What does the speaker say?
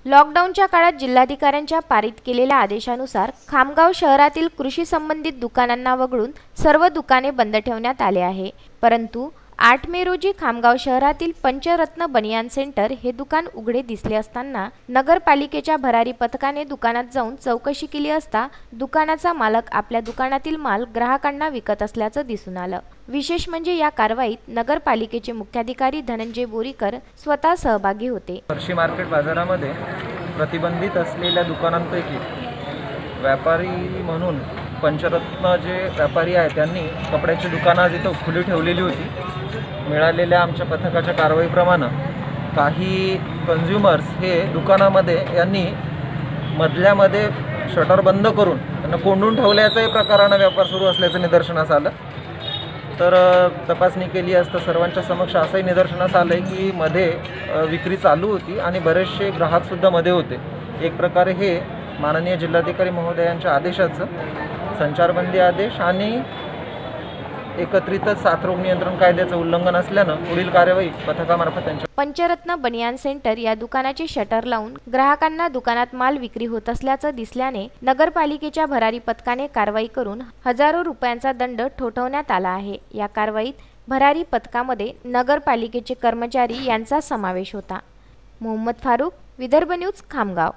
लॉकडाऊनच्या काळात जिल्हाधिकाऱ्यांच्या पारित केलेल्या आदेशानुसार खामगाव शहरातील कृषी संबंधित दुकानांना वगळून सर्व दुकाने बंद ठेवण्यात आले आहे। परंतु 8 मे रोजी खामगाव शहरातील पंचरत्न बनियान सेंटर हे दुकान उघडे दिसले असताना नगरपालिकेच्या भरारी पथकाने दुकानात जाऊन चौकशी केली असता दुकानाचा मालक आपल्या दुकानातील माल ग्राहकांना विकत असल्याचं दिसून आलं। विशेष म्हणजे या कारवाईत नगरपालिकेचे मुख्याधिकारी धनंजय बोरीकर स्वतः सहभागी होते। फरशी मार्केट बाजारामध्ये प्रतिबंधित असलेल्या दुकानांपैकी व्यापारी म्हणून पंचरत्न जे व्यापारी आहेत त्यांनी कपड्याची दुकानं आज इथं खुली ठेवलेली होती। मिळालेल्या आमच्या पथकाच्या कारवाईप्रमाणे काही कन्झ्युमर्स हे दुकानामध्ये यांनी मधल्यामध्ये शटर बंद करून त्यांना कोंडून ठेवल्याचाही प्रकारानं व्यापार सुरू असल्याचं निदर्शनास आलं। तर तपासणी केली असता सर्वांच्या समक्ष असंही निदर्शनास आलं की मध्ये विक्री चालू होती आणि बरेचसे ग्राहकसुद्धा मध्ये होते। एक प्रकारे हे माननीय जिल्हाधिकारी महोदयांच्या आदेशाचं संचारबंदी आदेश आणि एकत्रितच साथरोग नियंत्रण कायद्याचं उल्लंघन असल्यानं पुढील कार्यवाही पथकामार्फत त्यांच्या पंचरत्न बनियान सेंटर या दुकानाचे शटर लावून ग्राहकांना दुकानात माल विक्री होत असल्याचं दिसल्याने नगरपालिकेच्या भरारी पथकाने कारवाई करून हजारो रुपयांचा दंड ठोठावण्यात आला आहे। या कारवाईत भरारी पथकामध्ये नगरपालिकेचे कर्मचारी यांचा समावेश होता। मोहम्मद फारूक, विदर्भ न्यूज, खामगाव।